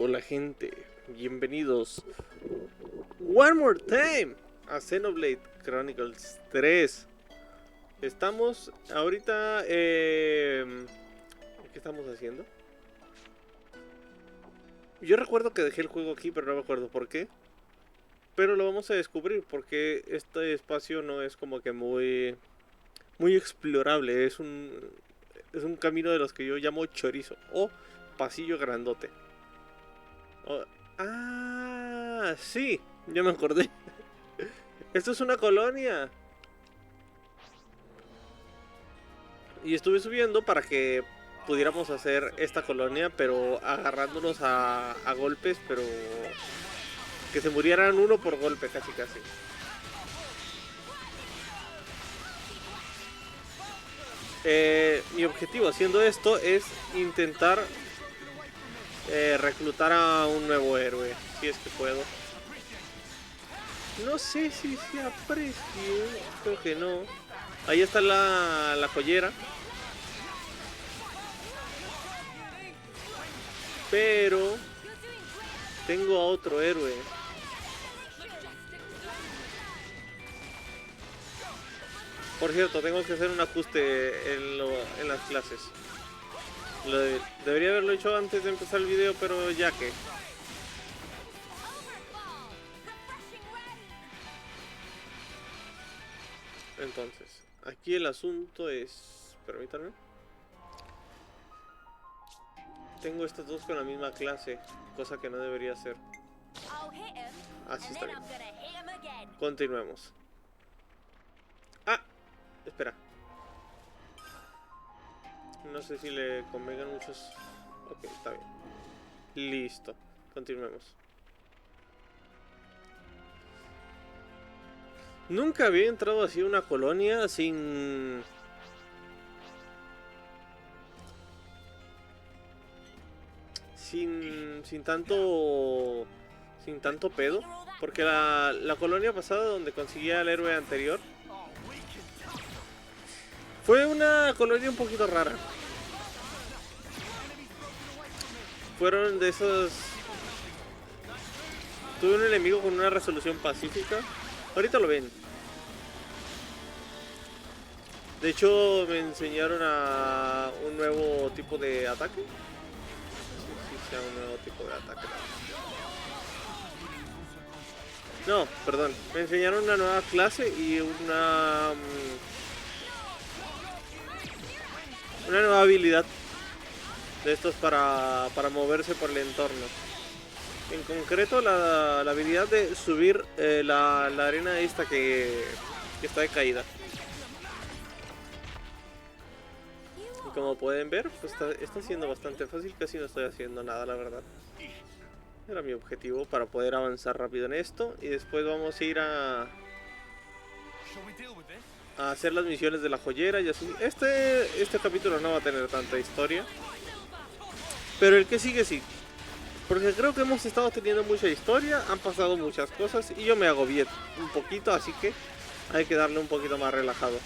Hola gente, bienvenidos one more time a Xenoblade Chronicles 3. Estamos ahorita, ¿qué estamos haciendo? Yo recuerdo que dejé el juego aquí, pero no me acuerdo por qué. Pero lo vamos a descubrir porque este espacio no es como que muy explorable. Es un camino de los que yo llamo chorizo o pasillo grandote. Ah, sí, ya me acordé. Esto es una colonia. Y estuve subiendo para que pudiéramos hacer esta colonia, pero agarrándonos a golpes, pero que se murieran uno por golpe, casi. Mi objetivo haciendo esto es intentar reclutar a un nuevo héroe, si es que puedo. No sé si se aprecia, creo que no. Ahí está la joyera. Pero tengo a otro héroe. Por cierto, tengo que hacer un ajuste en las clases. Debería haberlo hecho antes de empezar el video, pero ya que... Entonces, aquí el asunto es... Permítanme. Tengo estas dos con la misma clase, cosa que no debería hacer. Así está bien. Continuemos. Ah, espera. No sé si le convengan muchos... Ok, está bien. Listo, continuemos. Nunca había entrado así a una colonia sin tanto pedo, porque la colonia pasada donde conseguía al héroe anterior fue una colonia un poquito rara. Fueron de esos... Tuve un enemigo con una resolución pacífica. Ahorita lo ven. De hecho, me enseñaron a un nuevo tipo de ataque. Sí, sea un nuevo tipo de ataque. No, perdón. Me enseñaron una nueva clase y una nueva habilidad de estos para moverse por el entorno. En concreto, la habilidad de subir la arena esta que está de caída. Y como pueden ver, pues está siendo bastante fácil. Casi no estoy haciendo nada, la verdad. Era mi objetivo para poder avanzar rápido en esto. Y después vamos a ir a hacer las misiones de la joyera y así. Este capítulo no va a tener tanta historia, pero el que sigue sí. Porque creo que hemos estado teniendo mucha historia, han pasado muchas cosas y yo me agobié un poquito, así que hay que darle un poquito más relajado.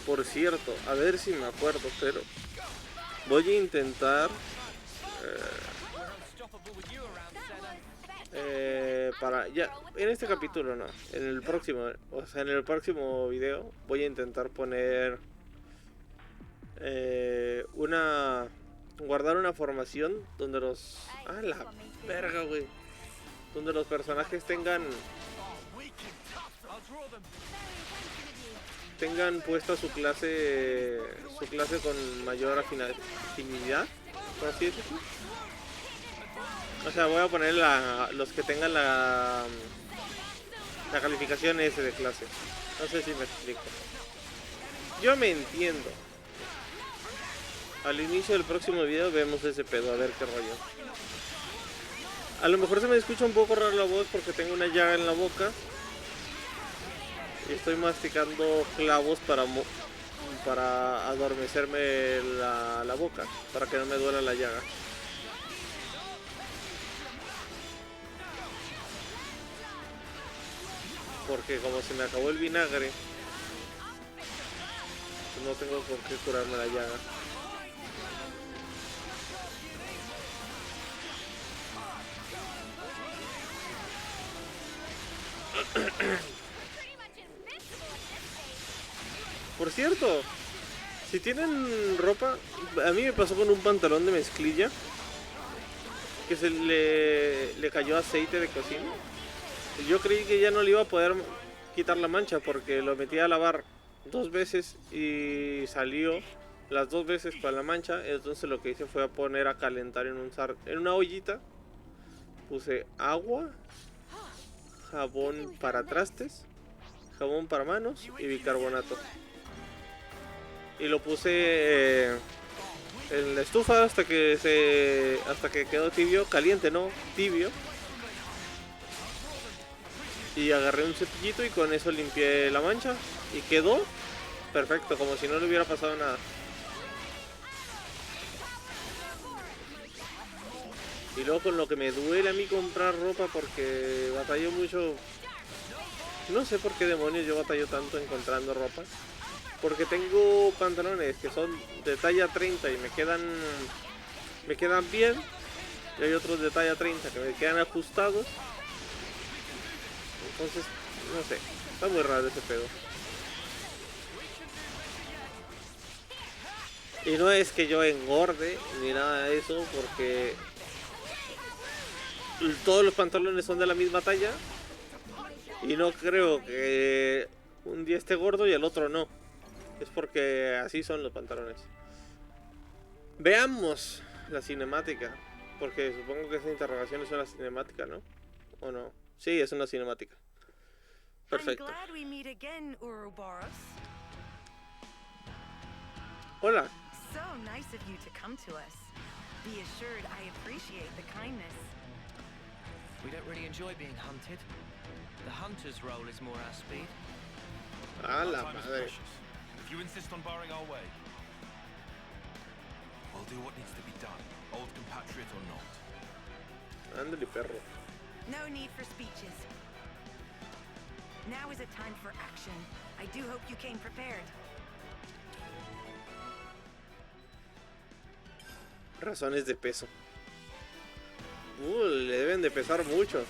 Por cierto, a ver si me acuerdo, pero voy a intentar para ya en este capítulo no, en el próximo, o sea, en el próximo video voy a intentar poner guardar una formación donde los la verga, güey, donde los personajes tengan puesta su clase con mayor afinidad, por así decirlo. O sea, voy a poner los que tengan la calificación S de clase. No sé si me explico. Yo me entiendo. Al inicio del próximo video vemos ese pedo, a ver qué rollo. A lo mejor se me escucha un poco raro la voz porque tengo una llaga en la boca. Y estoy masticando clavos para adormecerme la boca, para que no me duela la llaga. Porque como se me acabó el vinagre, pues no tengo con qué curarme la llaga. Por cierto, si tienen ropa, a mí me pasó con un pantalón de mezclilla que se le cayó aceite de cocina. Yo creí que ya no le iba a poder quitar la mancha porque lo metí a lavar 2 veces y salió las 2 veces con la mancha. Entonces lo que hice fue a poner a calentar en una ollita. Puse agua, jabón para trastes, jabón para manos y bicarbonato. Y lo puse en la estufa hasta que quedó tibio, caliente no, tibio. Y agarré un cepillito y con eso limpié la mancha y quedó perfecto, como si no le hubiera pasado nada. Y luego con lo que me duele a mí comprar ropa porque batallo mucho. No sé por qué demonios yo batallo tanto encontrando ropa. Porque tengo pantalones que son de talla 30 y me quedan bien. Y hay otros de talla 30 que me quedan ajustados. Entonces, no sé, está muy raro ese pedo. Y no es que yo engorde ni nada de eso, porque todos los pantalones son de la misma talla. Y no creo que un día esté gordo y el otro no. Es porque así son los pantalones. Veamos la cinemática. Porque supongo que esa interrogación es una cinemática, ¿no? ¿O no? Sí, es una cinemática. Perfecto. Hola. So nice of you to come to us. Be assured I appreciate the kindness. We don't really enjoy being hunted. The hunter's role is more our speed. Ah, la madre. If you insist on barring our way, we'll do what needs to be done, old compatriot or not. Ándale, perro. No need for speeches. Now is a time for action. I do hope you came prepared. Razones de peso. Le deben de pesar mucho.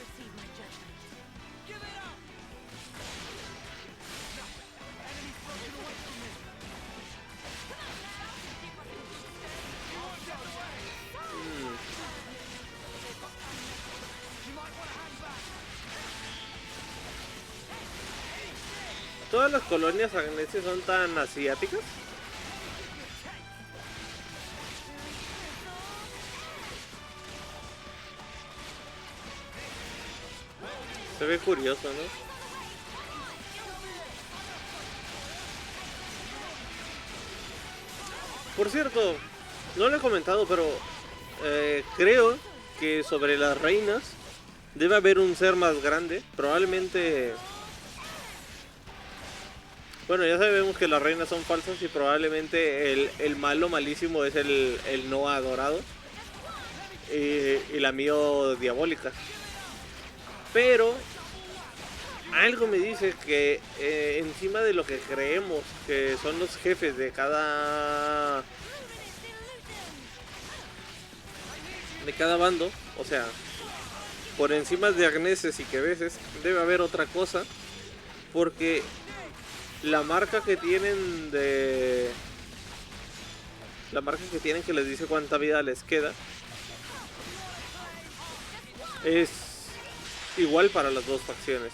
¿Todas las colonias agneses son tan asiáticas? Se ve curioso, ¿no? Por cierto, no lo he comentado, pero creo que sobre las reinas debe haber un ser más grande. Probablemente... Bueno, ya sabemos que las reinas son falsas y probablemente el malo malísimo es el Noah dorado. Y la Mio diabólica. Pero algo me dice que encima de lo que creemos que son los jefes de cada bando, o sea, por encima de Agneses y Queveses debe haber otra cosa, porque la marca que tienen que les dice cuánta vida les queda es igual para las dos facciones.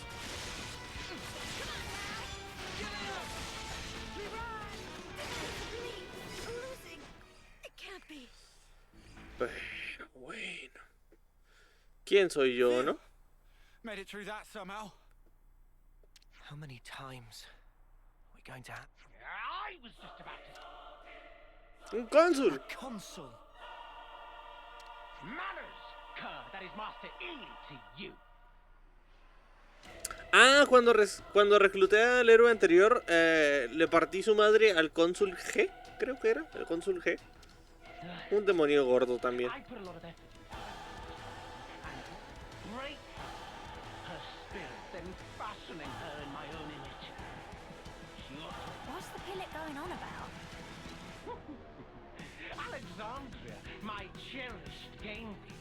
Pero bueno, ¿quién soy yo, no? Made it through that somehow. How many times are we going to have? I was just about to... Un cónsul. Consul. Manners, cur, that is Master E to you. Ah, cuando recluté al héroe anterior, le partí su madre al cónsul G, creo que era, el cónsul G. Un demonio gordo también. I put a lot of effort. And break her spirit, then fashioning her in my own image. She ought to What's the pilot going on about? Alexandria, my cherished game piece.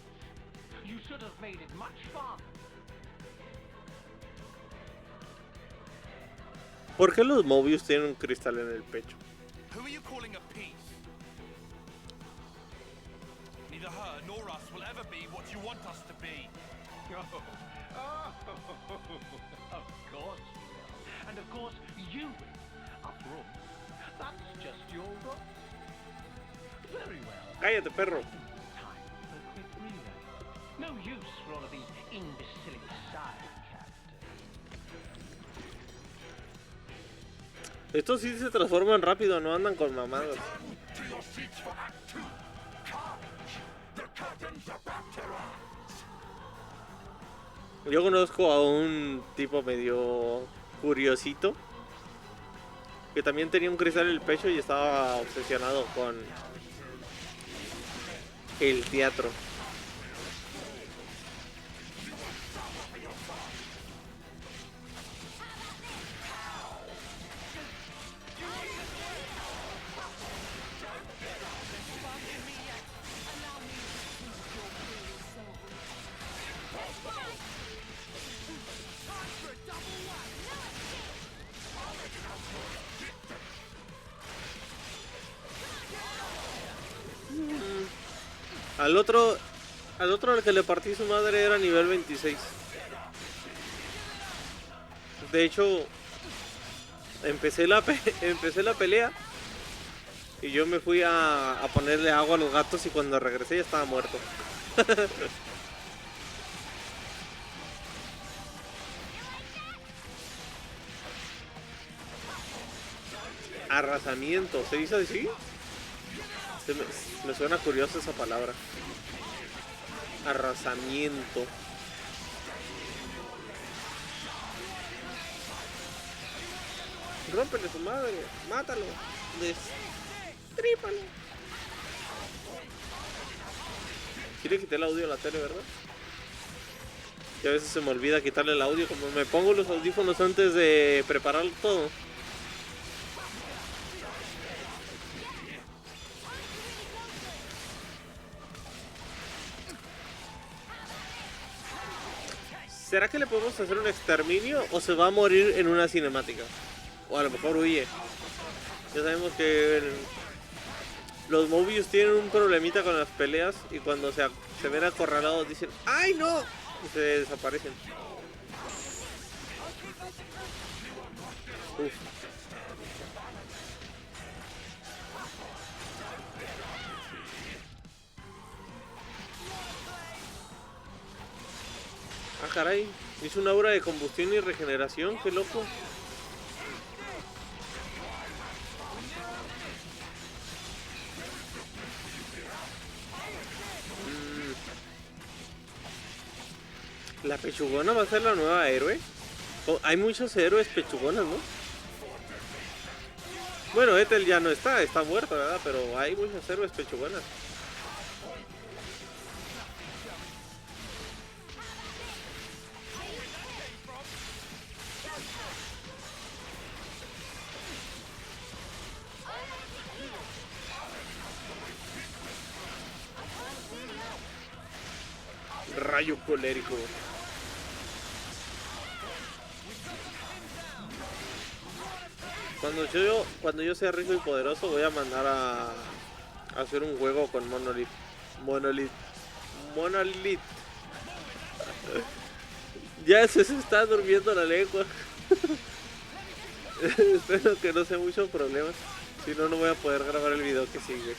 You should have made it much farther. ¿Por qué los Mobius tienen un cristal en el pecho? Who are you calling a piece? Neither her nor us will ever be what you want us to be. Of course you will. And of course you will. After all, that's just your role. Very well. Cállate, perro. Time for a quick relay. No use for all of these imbecile side characters. Estos sí se transforman rápido, no andan con mamadas. Yo conozco a un tipo medio curiosito que también tenía un cristal en el pecho y estaba obsesionado con el teatro. Al otro al que le partí su madre era nivel 26. De hecho, empecé la pelea y yo me fui a ponerle agua a los gatos y cuando regresé ya estaba muerto. Arrasamiento, ¿se dice así? Me suena curiosa esa palabra. Arrasamiento. Rómpele su madre, mátalo, destrípalo. Sí le quité el audio a la tele, ¿verdad? Y a veces se me olvida quitarle el audio, como me pongo los audífonos antes de preparar todo. ¿Será que le podemos hacer un exterminio o se va a morir en una cinemática? O a lo mejor huye. Ya sabemos que los Mobius tienen un problemita con las peleas y cuando se ven acorralados dicen ¡ay no! Y se desaparecen. Uf. Ah, caray, hizo una aura de combustión y regeneración, qué loco. La pechugona va a ser la nueva héroe. Oh, hay muchos héroes pechugonas, ¿no? Bueno, Ethel ya no está muerta, ¿verdad? Pero hay muchos héroes pechugonas. Rayo colérico. Cuando yo sea rico y poderoso voy a mandar a hacer un juego con Monolith. Ya se está durmiendo la lengua. Espero que no sea mucho problema. Si no, no voy a poder grabar el video que sigue.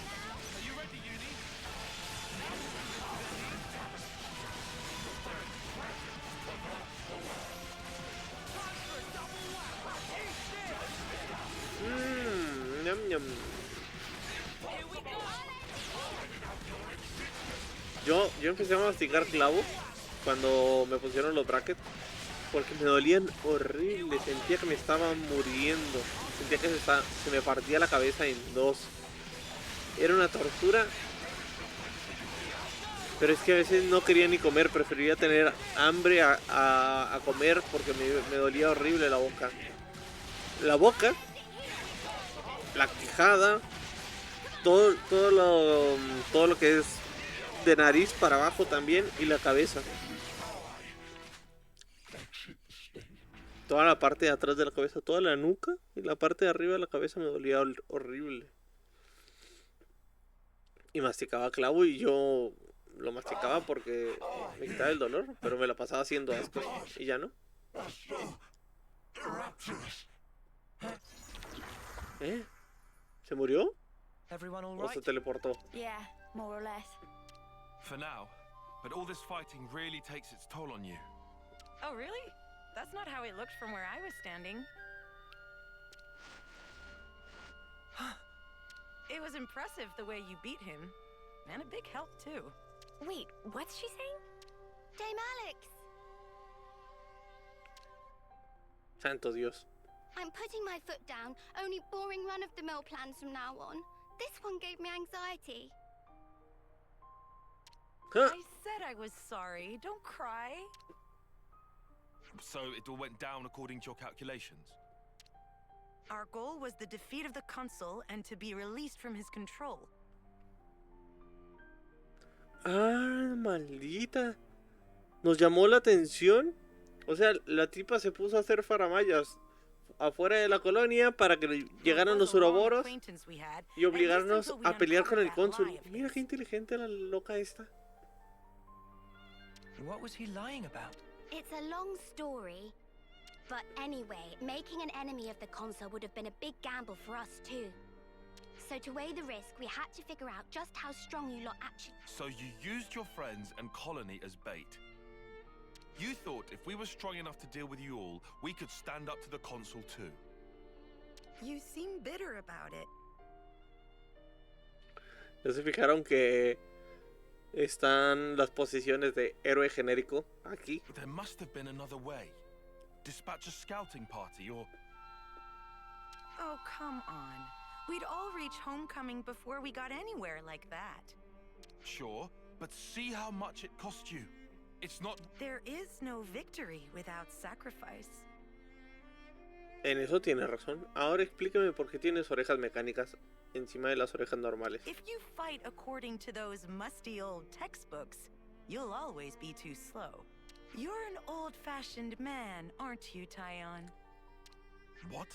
Ñam, ñam. Yo empecé a masticar clavo cuando me pusieron los brackets Porque me dolían horrible, sentía que me estaba muriendo, sentía que se me partía la cabeza en dos. Era una tortura, pero es que a veces no quería ni comer, prefería tener hambre a comer porque me dolía horrible la boca. La boca, la quijada, todo lo que es de nariz para abajo también y la cabeza. Toda la parte de atrás de la cabeza, toda la nuca y la parte de arriba de la cabeza me dolía horrible. Y masticaba clavo y yo lo masticaba porque me quitaba el dolor, pero me la pasaba haciendo asco y ya no. ¿Eh? ¿Se murió? Everyone all ¿O se right? teleportó? Yeah, more or less. For now. But all this fighting really takes its toll on you. Oh, really? That's not how it looked from where I was standing. It was impressive the way you beat him. And a big help, too. Wait, what's she saying? Dame Alex! Santo Dios. I'm putting my foot down. Only boring run-of-the-mill plans from now on. This one gave me anxiety. Huh. I said I was sorry. Don't cry. So it all went down according to your calculations? Our goal was the defeat of the consul and to be released from his control. Ah, maldita. Nos llamó la atención. O sea, la tipa se puso a hacer faramayas afuera de la colonia para que llegaran los uroboros y obligarnos a pelear con el cónsul. Mira qué inteligente la loca esta. What was he lying about? It's a long story. But anyway, making an enemy of the consul would have been a big gamble for us too. So to weigh the risk, we had to figure out just how strong you lot actually... So you used your friends and colony as bait. You thought if we were strong enough to deal with you all, we could stand up to the consul too. You seem bitter about it. ¿Ya se fijaron que están las posiciones de héroe genérico aquí? But there must have been another way. Dispatch a scouting party or... Oh, come on. We'd all reach homecoming before we got anywhere like that. Sure, but see how much it cost you. It's not... There is no victory without sacrifice. En eso tiene razón. Ahora explíqueme por qué tienes orejas mecánicas encima de las orejas normales. If you fight according to those musty old textbooks, you'll always be too slow. You're an old-fashioned man, aren't you, Tyon? What?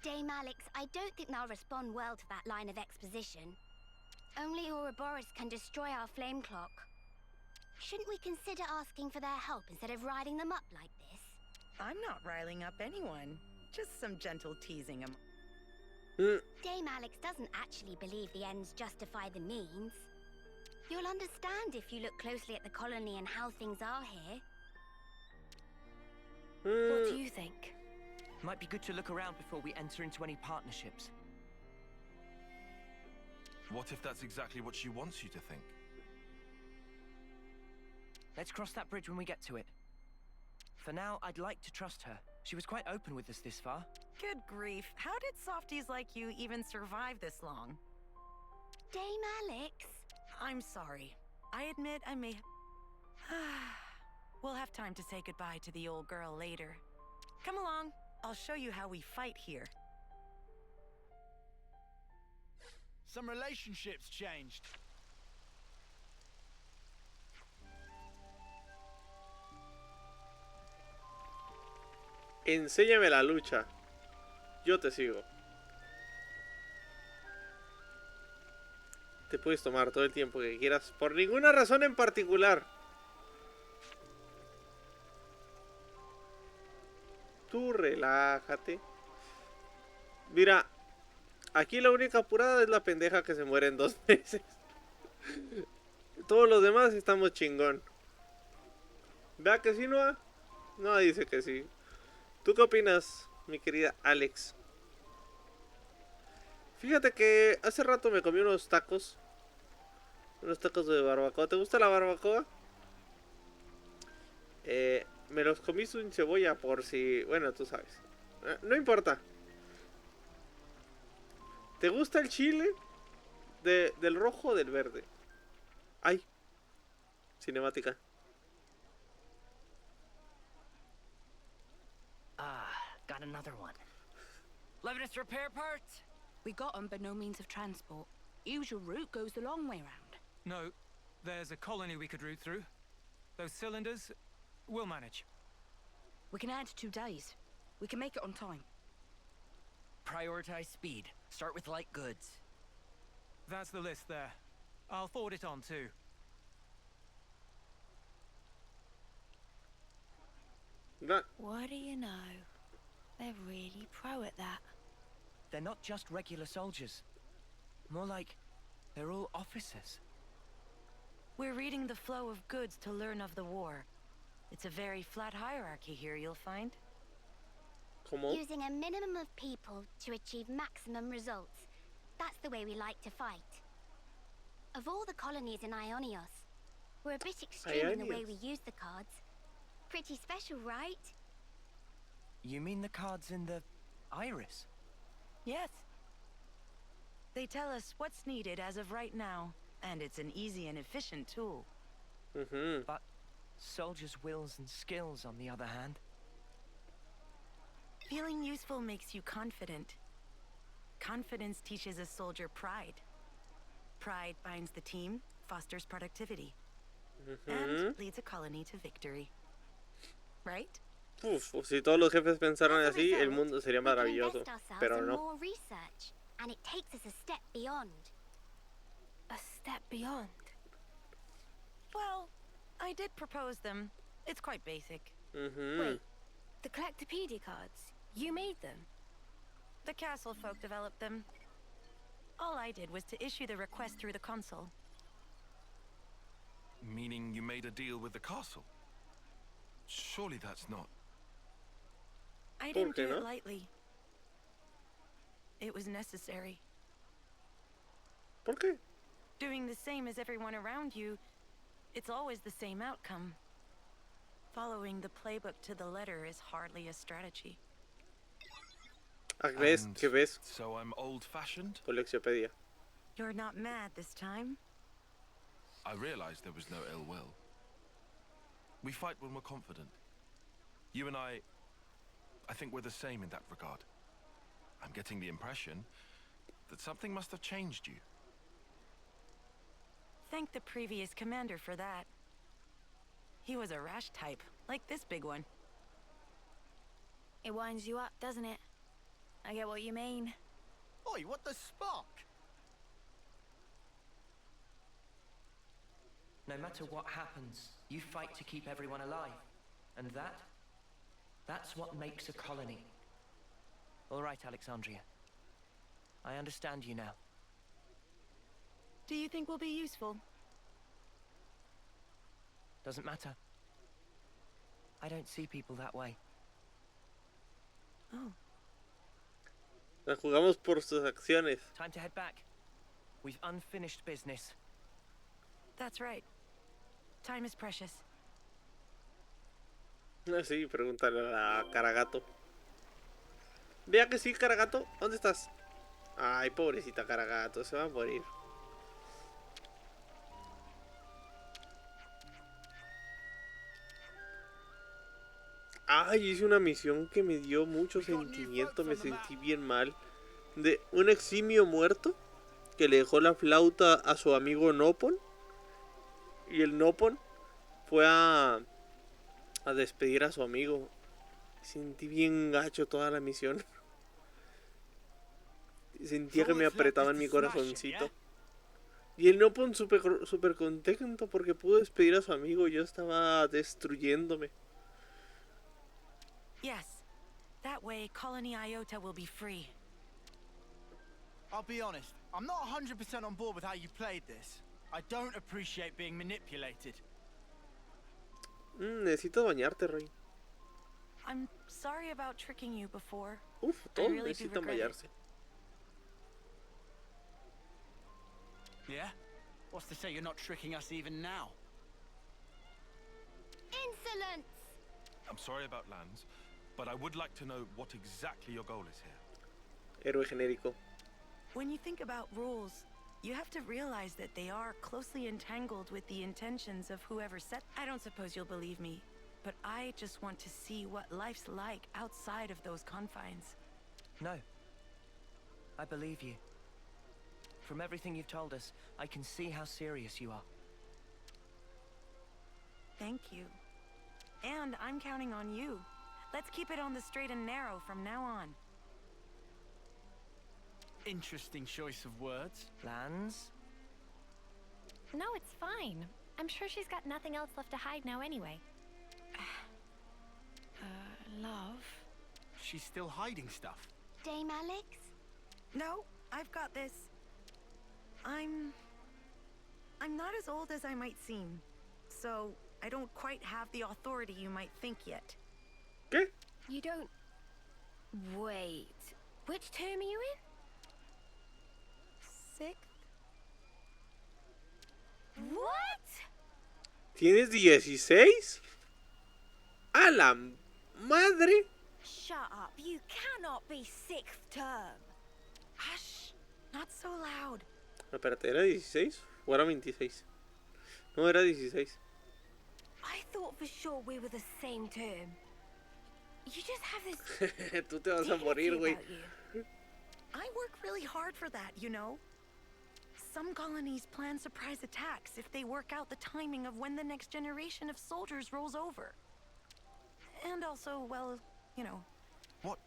Dame Alex, I don't think they'll respond well to that line of exposition. Only Ouroboros can destroy our flame clock. Shouldn't we consider asking for their help instead of riding them up like this? I'm not riling up anyone. Just some gentle teasing. Dame Alex doesn't actually believe the ends justify the means. You'll understand if you look closely at the colony and how things are here. What do you think? Might be good to look around before we enter into any partnerships. What if that's exactly what she wants you to think? Let's cross that bridge when we get to it. For now, I'd like to trust her. She was quite open with us this far. Good grief. How did softies like you even survive this long? Dame Alex? I'm sorry. I admit I may... We'll have time to say goodbye to the old girl later. Come along. I'll show you how we fight here. Some relationships changed. Enséñame la lucha. Yo te sigo. Te puedes tomar todo el tiempo que quieras, por ninguna razón en particular. Tú relájate. Mira, aquí la única apurada es la pendeja que se muere en 2 meses. Todos los demás estamos chingón. ¿Vea que sí, Noah? No, dice que sí. ¿Tú qué opinas, mi querida Alex? Fíjate que hace rato me comí unos tacos. Unos tacos de barbacoa. ¿Te gusta la barbacoa? Me los comí sin cebolla por si... Bueno, tú sabes. No importa. ¿Te gusta el chile? ¿Del rojo o del verde? Ay. Cinemática. Got another one. Levinus repair parts? We got them, but no means of transport. Usual route goes the long way round. No, there's a colony we could route through. Those cylinders, we'll manage. We can add 2 days. We can make it on time. Prioritize speed. Start with light goods. That's the list there. I'll forward it on too. What do you know? They're really pro at that. They're not just regular soldiers. More like they're all officers. We're reading the flow of goods to learn of the war. It's a very flat hierarchy here, you'll find. ¿Cómo? Using a minimum of people to achieve maximum results. That's the way we like to fight. Of all the colonies in Ionios, we're a bit extreme in the way we use the cards. Pretty special, right? You mean the cards in the iris? Yes. They tell us what's needed as of right now, and it's an easy and efficient tool. But soldiers' wills and skills, on the other hand. Feeling useful makes you confident. Confidence teaches a soldier pride. Pride binds the team, fosters productivity, and leads a colony to victory. Right? Uf, si todos los jefes pensaran así, el mundo sería maravilloso. Pero no. More research, and it takes us a step beyond. A step beyond. Well, I did propose them. It's quite basic. Wait, the Collectopedia cards, you made them? The castle folk developed them. All I did was to issue the request through the console. Meaning you made a deal with the castle? Surely that's not... I didn't do it lightly. It was necessary. ¿Por qué? Doing the same as everyone around you, it's always the same outcome. Following the playbook to the letter is hardly a strategy. ¿Ves? ¿Qué ves? So I'm old-fashioned? Coleccionpedia. You're not mad this time? I realized there was no ill will. We fight when we're confident. You and I think we're the same in that regard. I'm getting the impression that something must have changed you. Thank the previous commander for that. He was a rash type, like this big one. It winds you up, doesn't it? I get what you mean. Oi, what the spark? No matter what happens, you fight to keep everyone alive. And that's what makes a colony. All right, Alexandria. I understand you now. Do you think we'll be useful? Doesn't matter. I don't see people that way. Oh. La jugamos por sus acciones. Time to head back. We've unfinished business. That's right. Time is precious. Sí, pregúntale a Caragato. Vea que sí, Caragato. ¿Dónde estás? Ay, pobrecita Caragato, se va a morir. Ay, hice una misión que me dio mucho sentimiento, me sentí bien mal. De un eximio muerto que le dejó la flauta a su amigo Nopon. Y el Nopon fue a despedir a su amigo. Sentí bien gacho toda la misión. Sentía que me apretaba en mi corazoncito. Y el Nopon súper contento porque pudo despedir a su amigo. Yo estaba destruyéndome. Yes. That way, Colony Iota will be free. I'll be honest, I'm not 100% on board with how you played this. I don't appreciate being manipulated. Necesitas bañarte, Rey. I'm sorry about tricking you before. Uf, todos really necesitan bañarse. Yeah? What's to say you're not tricking us even now? Insolence! I'm sorry about Lands, but I would like to know what exactly your goal is here. Héroe genérico. When you think about rules, you have to realize that they are closely entangled with the intentions of whoever set. I don't suppose you'll believe me, but I just want to see what life's like outside of those confines. No. I believe you. From everything you've told us, I can see how serious you are. Thank you. And I'm counting on you. Let's keep it on the straight and narrow from now on. Interesting choice of words. Lands? No, it's fine. I'm sure she's got nothing else left to hide now anyway. Love? She's still hiding stuff. Dame Alex? No, I've got this. I'm not as old as I might seem, so I don't quite have the authority you might think yet. ¿Qué? You don't... Wait. Which term are you in? Sixth? What? ¿Tienes 16? ¡A la madre! Shut up. You cannot be sixth term. Hush! Not so loud. No, espérate, ¿era 16 o era 26? No, era 16. I thought for sure we were the same term. You just have this... Tú te vas a morir, dignity güey. about you. I work really hard for that, you know? Some colonies plan surprise attacks if they work out the timing of when the next generation of soldiers rolls over. And also, well, you know. What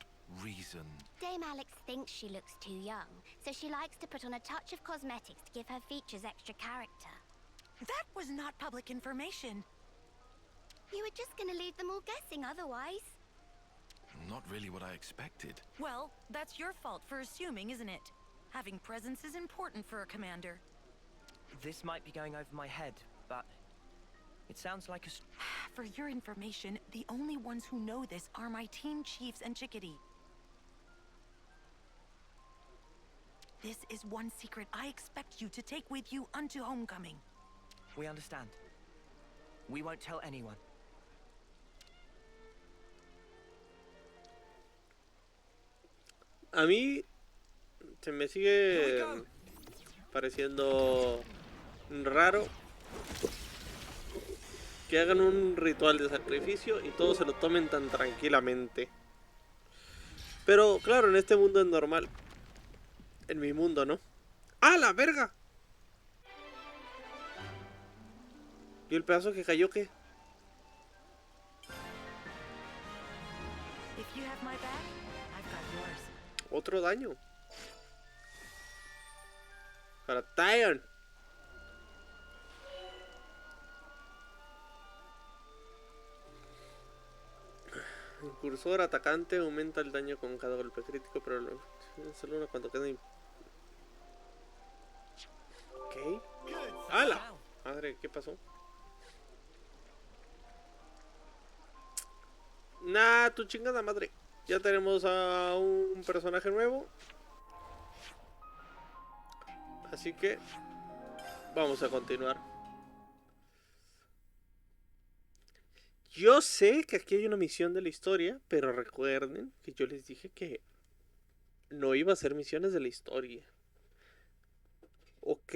reason? Dame Alex thinks she looks too young, so she likes to put on a touch of cosmetics to give her features extra character. That was not public information. You were just gonna leave them all guessing otherwise. Not really what I expected. Well, that's your fault for assuming, isn't it? Having presence is important for a commander. This might be going over my head, but it sounds like a... For your information, the only ones who know this are my team chiefs and Chickadee. This is one secret I expect you to take with you unto homecoming. We understand. We won't tell anyone. A mí se me sigue pareciendo raro que hagan un ritual de sacrificio y todos se lo tomen tan tranquilamente. Pero claro, en este mundo es normal. En mi mundo, ¿no? ¡Ah, la verga! ¿Y el pedazo que cayó qué? If you have my back, I've got yours. Otro daño. Para Tyon. El cursor atacante aumenta el daño con cada golpe crítico, pero solo una cuando queda. Ok. ¡Hala! Madre, ¿qué pasó? Nah, tu chingada madre. Ya tenemos a un personaje nuevo. Así que vamos a continuar. Yo sé que aquí hay una misión de la historia, pero recuerden que yo les dije que no iba a ser misiones de la historia. Ok.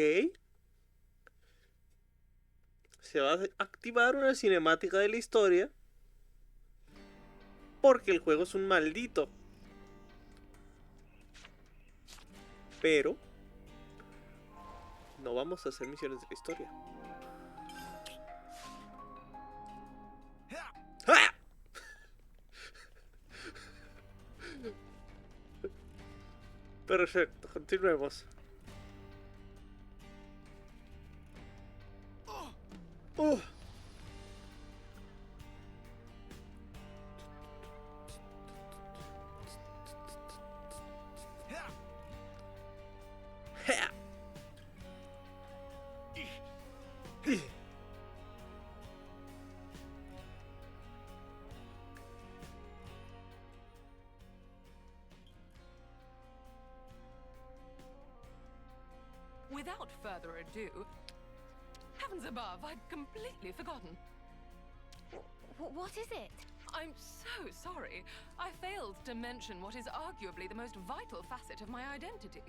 Se va a activar una cinemática de la historia. Porque el juego es un maldito. Pero no vamos a hacer misiones de la historia. ¡Ah! Perfecto, continuemos. Without further ado, heavens above, I'd completely forgotten. What is it? I'm so sorry. I failed to mention what is arguably the most vital facet of my identity.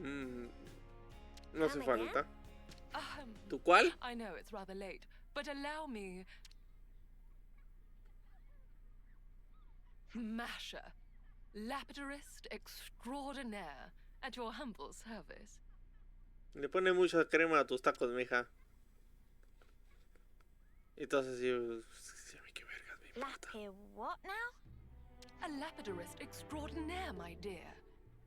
No hace Come again? falta. ¿Tu cuál? I know it's rather late, but allow me... Masher, lapidarist extraordinaire, at your humble service. Le pone mucha crema a tus tacos, mija. Entonces yo... ¿Qué vergas me importa? Lapir what now? A lapidarist extraordinaire, my dear.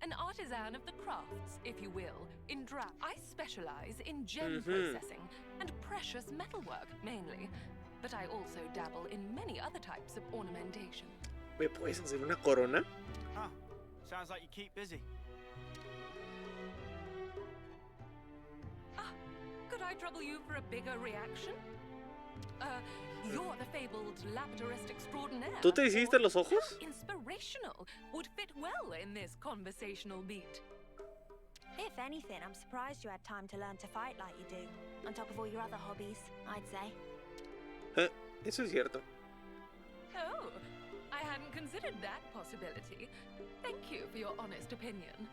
An artisan of the crafts, if you will, in draft. I specialize in gem processing and precious metalwork, mainly. But I also dabble in many other types of ornamentation. ¿Me puedes hacer una corona? Huh. Sounds like you keep busy. Could I trouble you for a bigger reaction? You're the fabled lapidarist extraordinaire. ¿Tú te hiciste los ojos? Inspirational. Would fit well in this conversational beat. If anything, I'm surprised you had time to learn to fight like you do, on top of all your other hobbies, I'd say. Eso es cierto. Oh, I hadn't considered that possibility. Thank you for your honest opinion.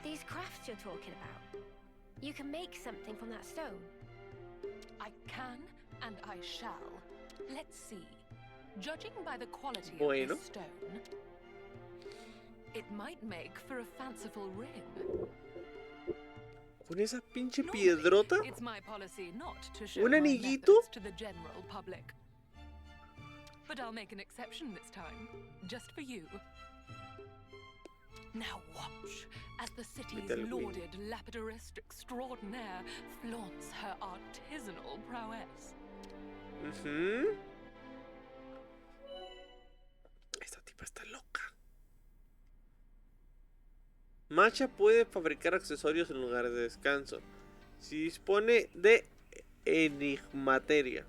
These crafts you're talking about, you can make something from that stone. I can and I shall. Let's see. Judging by the quality of Bueno. this stone, it might make for a fanciful ring. ¿Con esa pinche Normally, piedrota? it's my policy not to show ¿Un my anillito? methods to the general public. But I'll make an exception this time, just for you. Now watch as the city's Métale, güey. lauded lapidarist extraordinaire flaunts her artisanal prowess. Esta tipa está loca. Macha puede fabricar accesorios en lugares de descanso. Si dispone de enigmateria,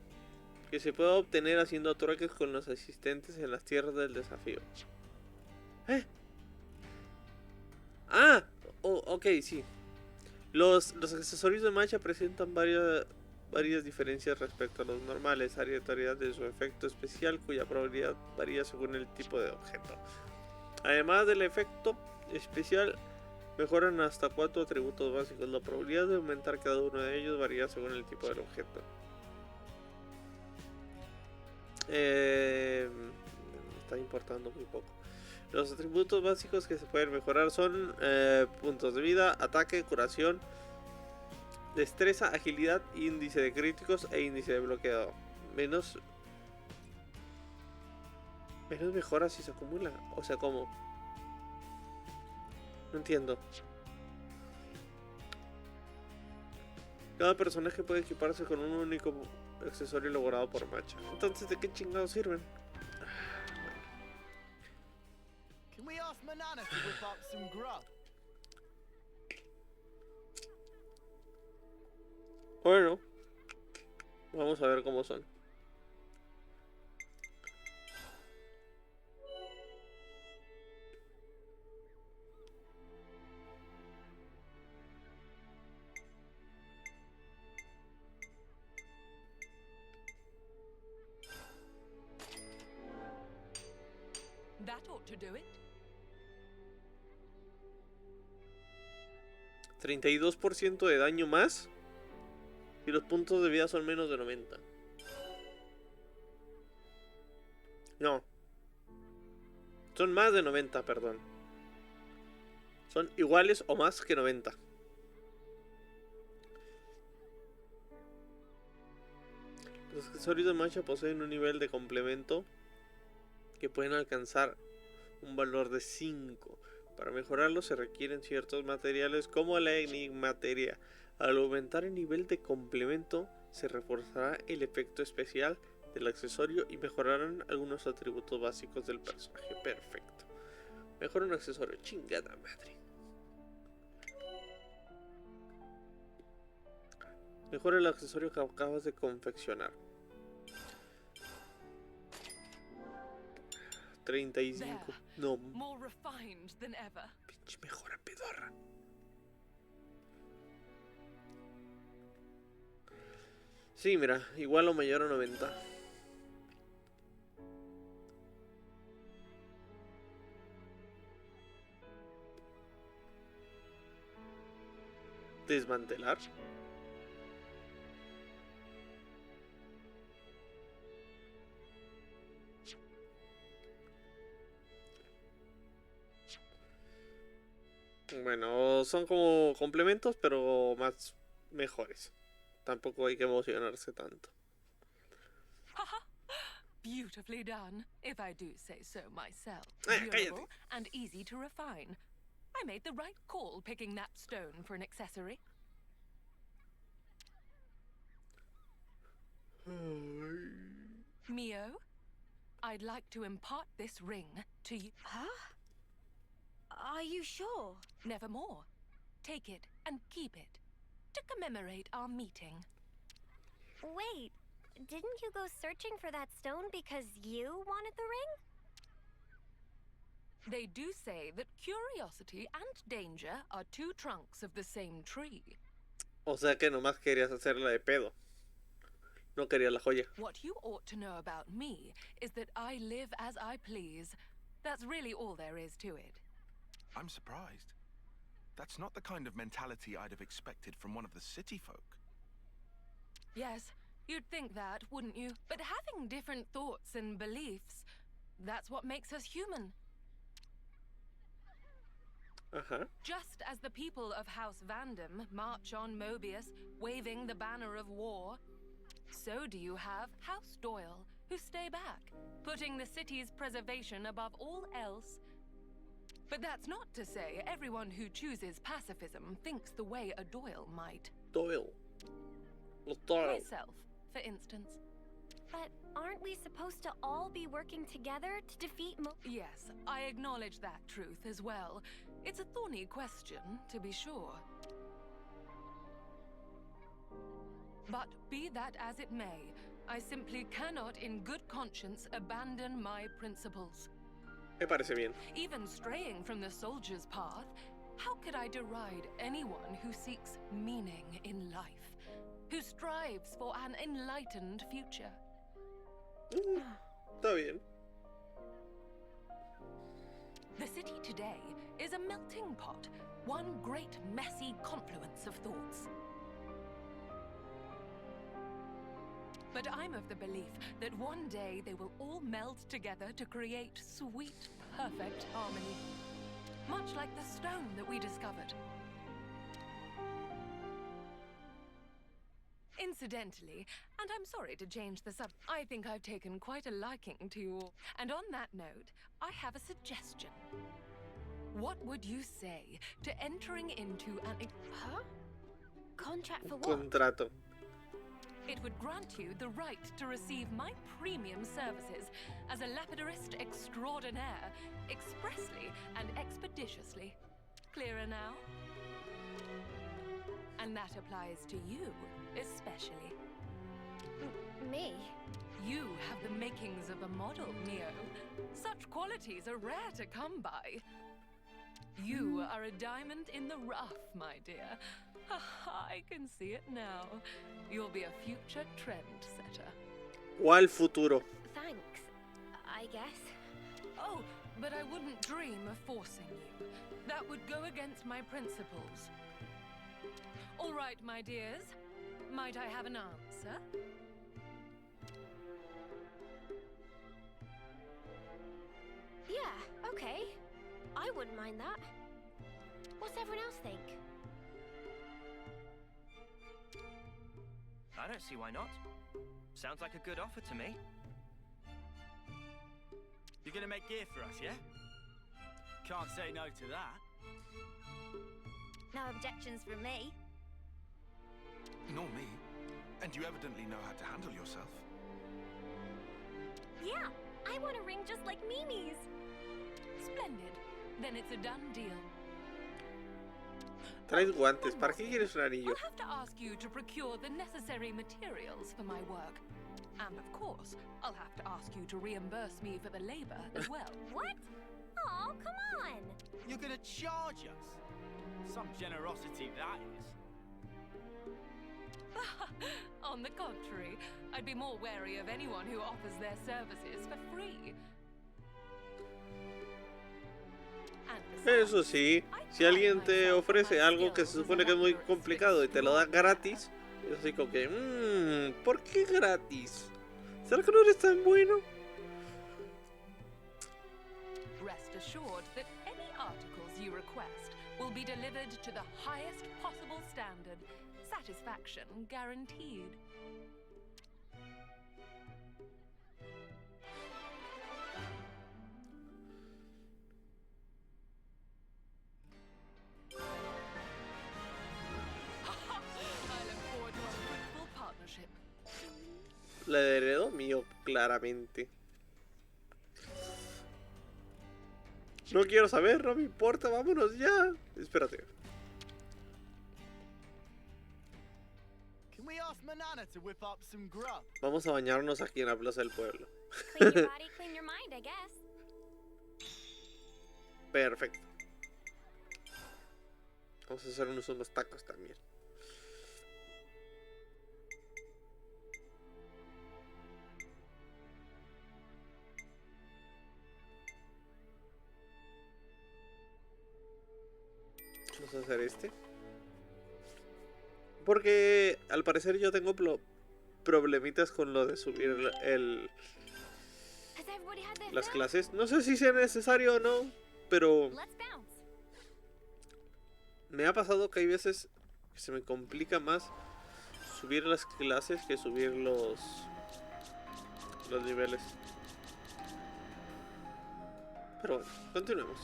que se puede obtener haciendo trueques con los asistentes en las tierras del desafío. Ok, sí. Los accesorios de Macha presentan varias diferencias respecto a los normales, aleatoriedad de su efecto especial, cuya probabilidad varía según el tipo de objeto. Además del efecto especial, mejoran hasta 4 atributos básicos. La probabilidad de aumentar cada uno de ellos varía según el tipo del objeto. Me está importando muy poco. Los atributos básicos que se pueden mejorar son puntos de vida, ataque, curación, destreza, agilidad, índice de críticos e índice de bloqueo. Menos mejora si se acumula. O sea, ¿cómo? No entiendo. Cada personaje puede equiparse con un único accesorio elaborado por Macha. Entonces, ¿de qué chingados sirven? Can we ask Manana to whip up some grub? Bueno, vamos a ver cómo son. That ought to do it. 32% de daño más. Y los puntos de vida son menos de 90. No. Son más de 90, perdón. Son iguales o más que 90. Los accesorios de Macha poseen un nivel de complemento que pueden alcanzar un valor de 5. Para mejorarlo se requieren ciertos materiales como la enigmateria. Al aumentar el nivel de complemento, se reforzará el efecto especial del accesorio y mejorarán algunos atributos básicos del personaje. Perfecto. Mejora un accesorio. Chingada madre. Mejora el accesorio que acabas de confeccionar. 35. No. More refined than ever. Pinche mejora pedorra. Sí, mira, igual o mayor a 90. Desmantelar. Bueno, son como complementos, pero más mejores. Tampoco hay que emocionarse tanto. Beautifully done, if I do say so myself. Cállate. Durable and easy to refine. I made the right call picking that stone for an accessory. Mio, I'd like to impart this ring to you. Huh? Are you sure? Nevermore. Take it and keep it to commemorate our meeting. Wait, didn't you go searching for that stone because you wanted the ring? They do say that curiosity and danger are two trunks of the same tree. O sea que nomás querías hacerla de pedo. No quería la joya. What you ought to know about me is that I live as I please. That's really all there is to it. I'm surprised. That's not the kind of mentality I'd have expected from one of the city folk. Yes, you'd think that, wouldn't you? But having different thoughts and beliefs, that's what makes us human. Just as the people of House Vandam march on Mobius, waving the banner of war, so do you have House Doyle, who stay back, putting the city's preservation above all else. But that's not to say everyone who chooses pacifism thinks the way a Doyle might. Doyle. Los Doyle. Myself, for instance. But aren't we supposed to all be working together to defeat Yes, I acknowledge that truth as well. It's a thorny question, to be sure. But be that as it may, I simply cannot in good conscience abandon my principles. Me parece bien. Even straying from the soldier's path, how could I deride anyone who seeks meaning in life, who strives for an enlightened future? Está bien. The city today is a melting pot, one great messy confluence of thoughts. But I'm of the belief that one day they will all meld together to create sweet, perfect harmony. Much like the stone that we discovered. Incidentally, and I'm sorry to change the I think I've taken quite a liking to you all. And on that note, I have a suggestion. What would you say to entering into an... Huh? Contract for what? Contrato. It would grant you the right to receive my premium services as a lapidarist extraordinaire, expressly and expeditiously. Clearer now? And that applies to you, especially. Me? You have the makings of a model, Neo. Such qualities are rare to come by. You are a diamond in the rough, my dear. I can see it now. You'll be a future trendsetter. ¿Cuál futuro? Thanks, I guess. Oh, but I wouldn't dream of forcing you. That would go against my principles. All right, my dears. Might I have an answer? Yeah, okay. I wouldn't mind that. What's everyone else think? I don't see why not. Sounds like a good offer to me. You're gonna make gear for us, yeah? Can't say no to that. No objections from me. Nor me. And you evidently know how to handle yourself. Yeah, I want a ring just like Mimi's. Splendid. Then it's a done deal. Traes guantes. ¿Para qué quieres un anillo? I'll have to ask you to procure the necessary materials for my work. And of course, I'll have to ask you to reimburse me for the labor as well. What? Oh, come on! You're gonna charge us? Some generosity, that is. On the contrary, I'd be more wary of anyone who offers their services for free. And Eso sí, si alguien te ofrece algo que se supone que es muy complicado y te lo da gratis, es así como que, ¿por qué gratis? ¿Será que no eres tan bueno? Rest assured that any articles you request will be delivered to the highest possible standard. Satisfaction guaranteed. I look forward to a fruitful partnership. La heredó mío, claramente. No quiero saber, no me importa, vámonos ya. Espérate. Can we ask Manana to whip up some grub? Vamos a bañarnos aquí en la plaza del pueblo. Clean your body, clean your mind, I guess. Perfecto. Vamos a hacer unos tacos también. Vamos a hacer este. Porque al parecer yo tengo problemitas con lo de subir las clases. No sé si sea necesario o no, pero me ha pasado que hay veces que se me complica más subir las clases que subir los niveles. Pero bueno, continuemos.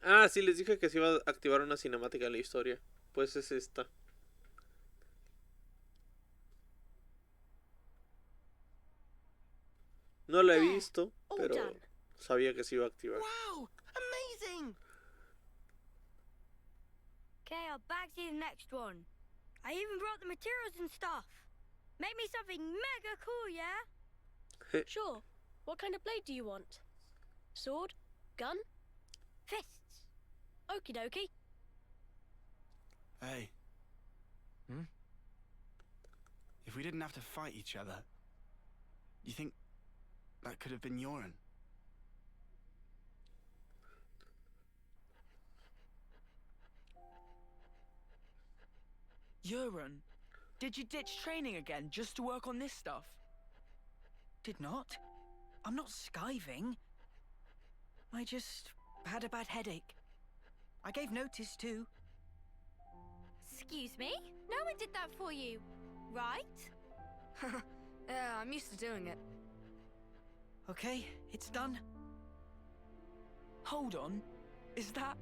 Ah, sí, les dije que se iba a activar una cinemática en la historia. Pues es esta. No la he visto, pero sabía que se iba a activar. Wow! Amazing! Okay, I'll back to the next one. I even brought the materials and stuff. Make me something mega cool, yeah? Sure. What kind of blade do you want? Sword? Gun? Fists. Okie dokie. Hey. If we didn't have to fight each other, you think that could have been Yoren? Yoren, did you ditch training again just to work on this stuff? Did not. I'm not skiving. I just had a bad headache. I gave notice too. Excuse me? No one did that for you, right? Yeah, I'm used to doing it. Okay, it's done. Hold on. Is that...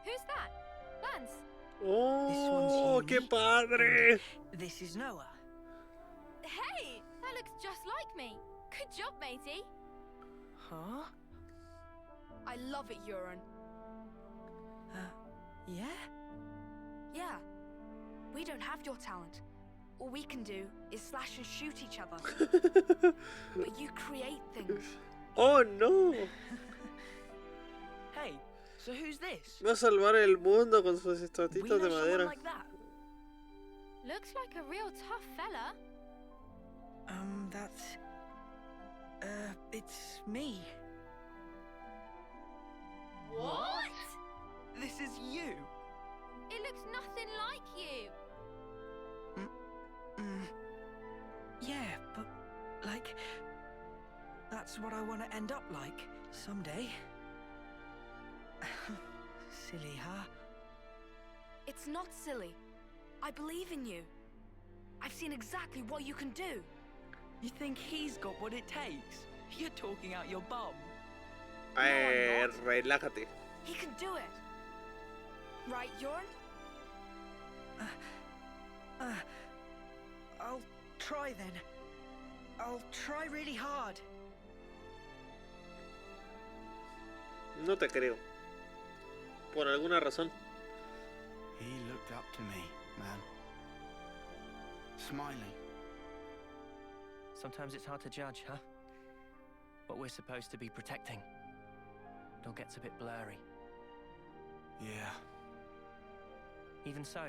Who's that? Lance? Oh, qué padre. This is Noah. Hey, that looks just like me. Good job, matey. Huh? I love it, Yoren. Yeah? Yeah. We don't have your talent. All we can do is slash and shoot each other. But you create things. Oh no. Hey, so who's this? Va a salvar el mundo con sus estatuitas de madera. Like that? Looks like a real tough fella. That's... it's me. What? This is you. It looks nothing like you. Yeah, but, like, that's what I want to end up like, someday. Silly, huh? It's not silly. I believe in you. I've seen exactly what you can do. You think he's got what it takes? You're talking out your bum. Relájate. He can do it. Right, Yoren? I'll try then. I'll try really hard. No te creo. Por alguna razón. He looked up to me, man. Smiling. Sometimes it's hard to judge, huh? What we're supposed to be protecting. It all gets a bit blurry. Yeah. Even so,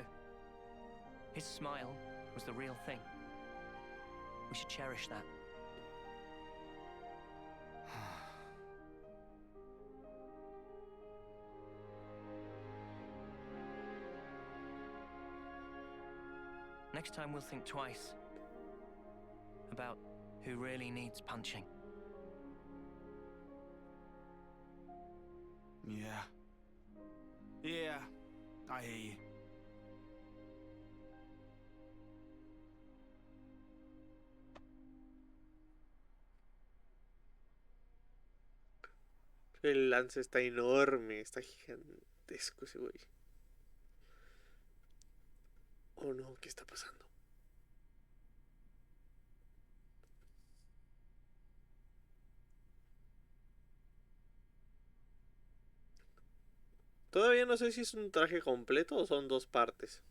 his smile was the real thing. We should cherish that. Next time we'll think twice about who really needs punching. Yeah. Yeah, I hear you. El lance está enorme, está gigantesco ese güey. Oh no, ¿qué está pasando? Todavía no sé si es un traje completo o son dos partes.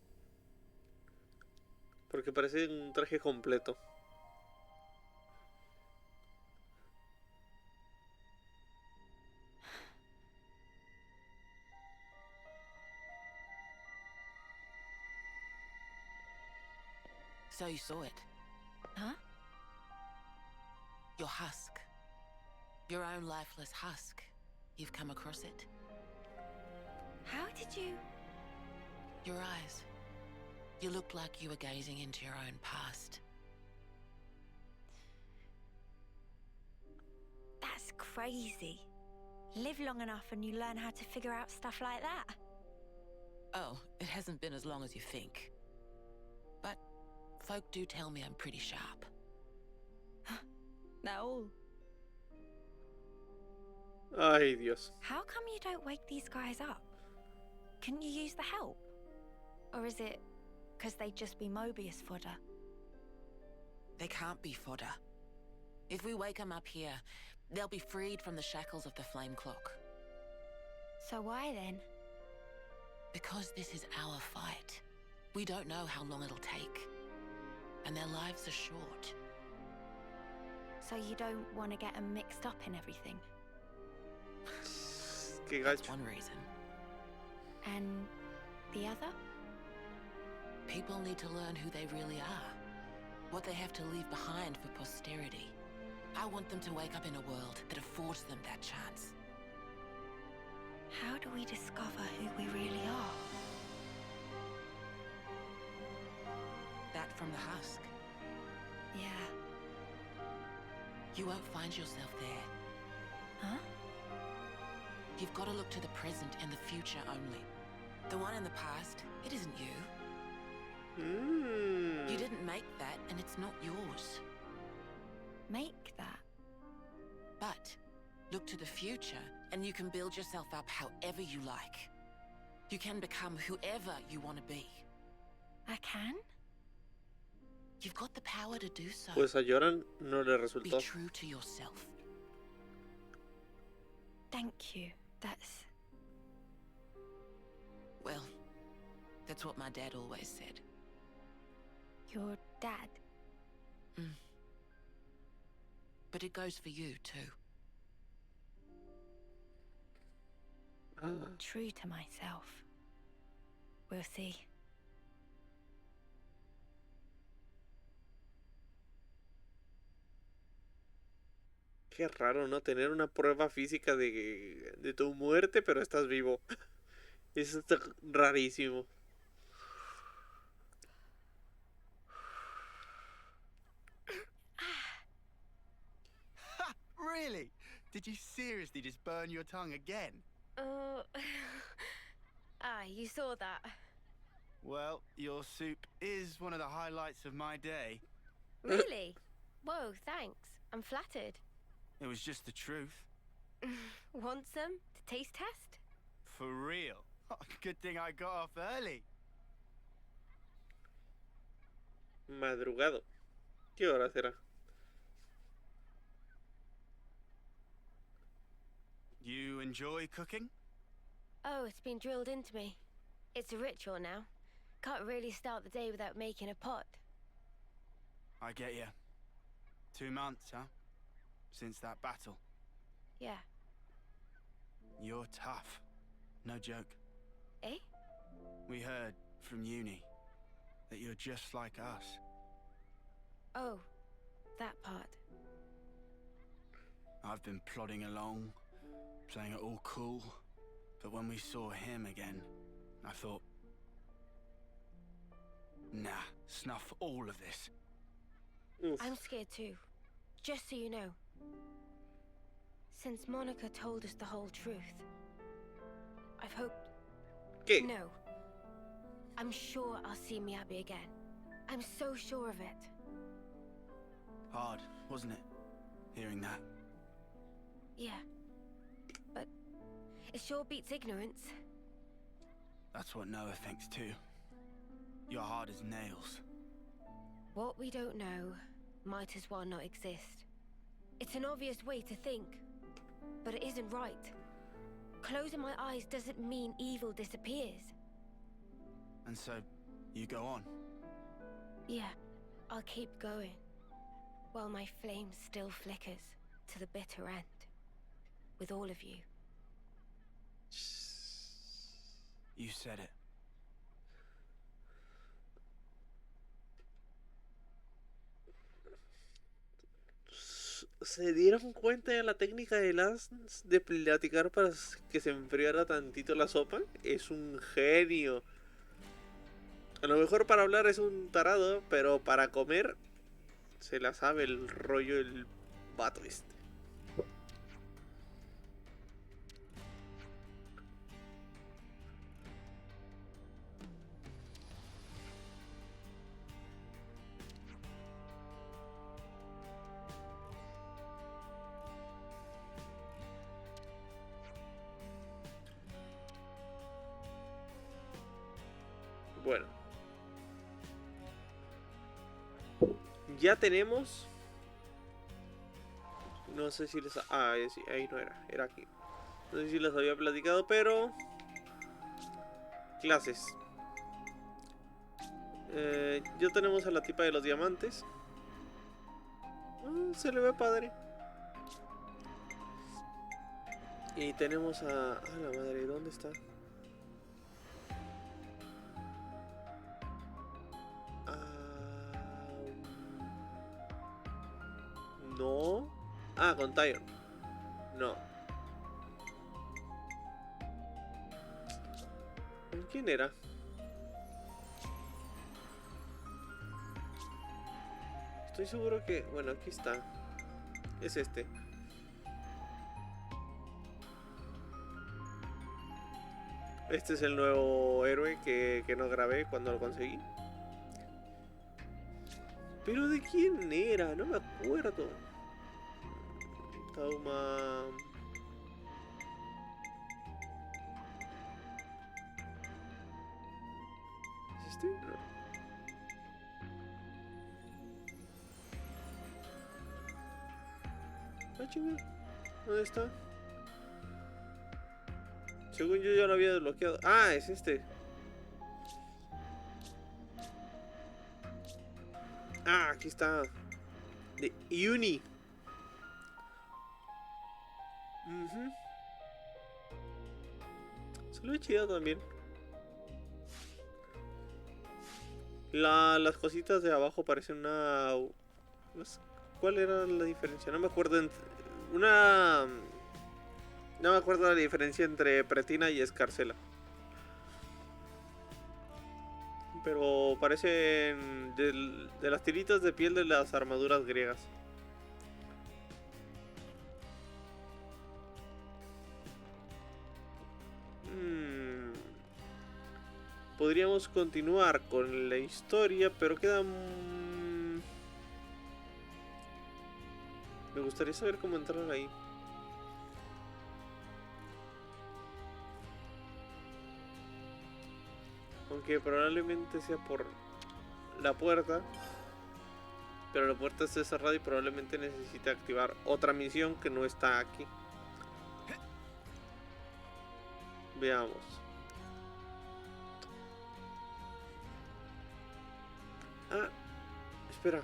Porque parece un traje completo. So you saw it? Huh? Your husk. Your own lifeless husk. You've come across it? How did you... Your eyes. You looked like you were gazing into your own past. That's crazy. Live long enough and you learn how to figure out stuff like that. Oh, it hasn't been as long as you think. But folk do tell me I'm pretty sharp. No. Ay, Dios. How come you don't wake these guys up? Couldn't you use the help? Or is it because they'd just be Mobius fodder? They can't be fodder. If we wake them up here, they'll be freed from the shackles of the flame clock. So why then? Because this is our fight. We don't know how long it'll take. And their lives are short. So you don't want to get them mixed up in everything? That's one reason. And the other? People need to learn who they really are. What they have to leave behind for posterity. I want them to wake up in a world that affords them that chance. How do we discover who we really are? That from the husk. Yeah. You won't find yourself there. Huh? You've got to look to the present and the future only. The one in the past, it isn't you. You didn't make that, and it's not yours. Make that? But look to the future, and you can build yourself up however you like. You can become whoever you want to be. I can? You've got the power to do so. Pues a Joran no le Be resultó. true to yourself. Thank you. That's... Well, that's what my dad always said. Your dad? But it goes for you, too. True to myself. We'll see. Qué raro, ¿no? Tener una prueba física de tu muerte, pero estás vivo. Eso está rarísimo. Really? Did you seriously just burn your tongue again? You saw that. Well, your soup is one of the highlights of my day. Really? Whoa, thanks. I'm flattered. It was just the truth. Want some? To taste test? For real. Good thing I got off early. Madrugado. ¿Qué hora será? You enjoy cooking? Oh, it's been drilled into me. It's a ritual now. Can't really start the day without making a pot. I get you. 2 months, huh? Since that battle. Yeah. You're tough. No joke. Eh? We heard from uni. That you're just like us. Oh, that part. I've been plodding along, playing it all cool. But when we saw him again, I thought, nah, snuff all of this. I'm scared too. Just so you know. Since Monica told us the whole truth, I've hoped... ¿Qué? No. I'm sure I'll see Miyabi again. I'm so sure of it. Hard, wasn't it? Hearing that. Yeah. But it sure beats ignorance. That's what Noah thinks too. You're hard as nails. What we don't know might as well not exist. It's an obvious way to think, but it isn't right. Closing my eyes doesn't mean evil disappears. And so, you go on? Yeah, I'll keep going. While my flame still flickers to the bitter end. With all of you. You said it. ¿Se dieron cuenta de la técnica de Lance de platicar para que se enfriara tantito la sopa? Es un genio. A lo mejor para hablar es un tarado, pero para comer se la sabe el rollo el vato este. Bueno. Ya tenemos... No sé si les... Ah, sí, ahí no era. Era aquí. No sé si les había platicado, pero... Clases. Ya tenemos a la tipa de los diamantes. Se le ve padre. Y tenemos a... Ah, la madre, ¿dónde está? No. Ah, con Tyron. No. ¿Con quién era? Estoy seguro que... Bueno, aquí está. Es este. Este es el nuevo héroe que no grabé cuando lo conseguí. ¿Pero de quién era? No me acuerdo. Tauma... ¿Es este? No. Ah, chinga. ¿Dónde está? Según yo ya lo había desbloqueado. Ah, es este. Ah, aquí está. De Uni. Se lo he chido también. Las cositas de abajo parecen una... ¿Cuál era la diferencia? No me acuerdo. No me acuerdo la diferencia entre Pretina y Escarcela. Pero parecen de las tiritas de piel de las armaduras griegas. Podríamos continuar con la historia, pero queda... Me gustaría saber cómo entrar ahí. Aunque probablemente sea por la puerta. Pero la puerta está cerrada y probablemente necesite activar otra misión que no está aquí. Veamos. Ah, espera.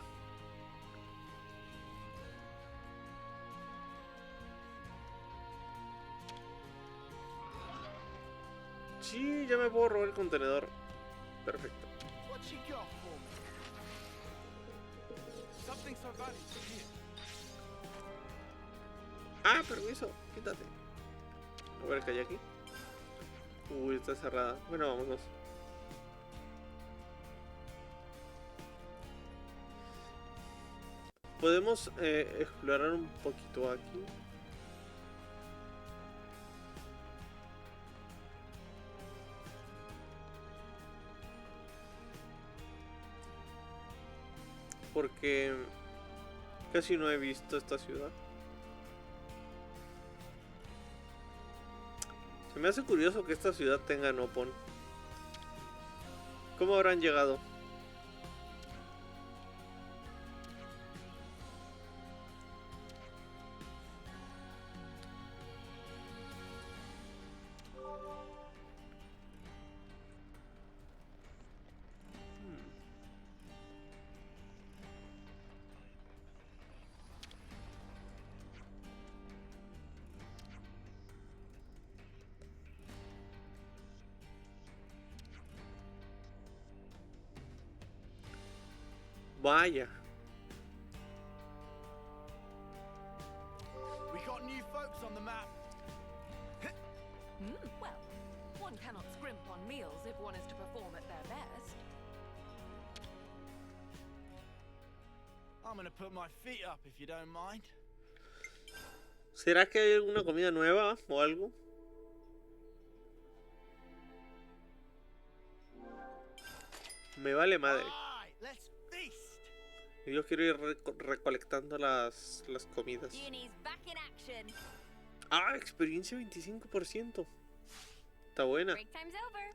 Sí, ya me puedo robar el contenedor. Perfecto. What's she got for me? Something so valuable here. Ah, permiso, quítate. A ver qué hay aquí. Uy, está cerrada. Bueno, vámonos. Podemos explorar un poquito aquí. Porque casi no he visto esta ciudad. Se me hace curioso que esta ciudad tenga Nopon. ¿Cómo habrán llegado? Vaya. We got new folks on the map. Well, one cannot scrimp on meals if one is to perform at their best. I'm gonna put my feet up if you don't mind. ¿Será que hay alguna comida nueva o algo? Me vale madre. Let's feast. Yo quiero ir recolectando las comidas. back in action. Ah, experiencia 25%. Está buena. Break time's over.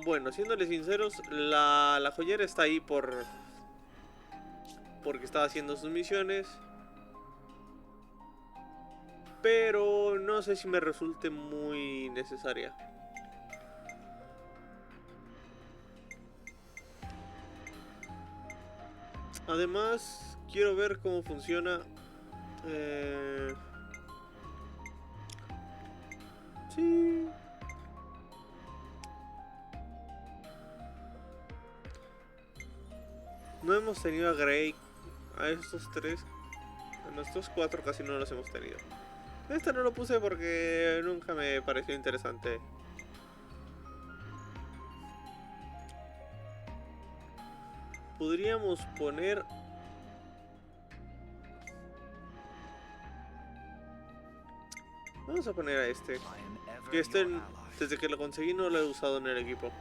Bueno, siéndoles sinceros, la joyera está ahí porque estaba haciendo sus misiones. Pero no sé si me resulte muy necesaria. Además, quiero ver cómo funciona. Sí. No hemos tenido a Grey, a estos tres. A nuestros cuatro casi no los hemos tenido. Este no lo puse porque nunca me pareció interesante. Podríamos poner... Vamos a poner a este. Que este, desde que lo conseguí, no lo he usado en el equipo.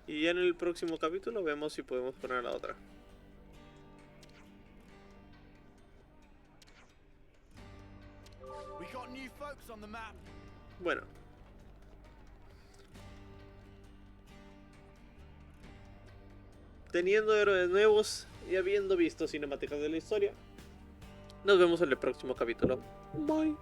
Y ya en el próximo capítulo vemos si podemos poner a la otra. Bueno. Teniendo héroes nuevos y habiendo visto cinemáticas de la historia, nos vemos en el próximo capítulo. Bye.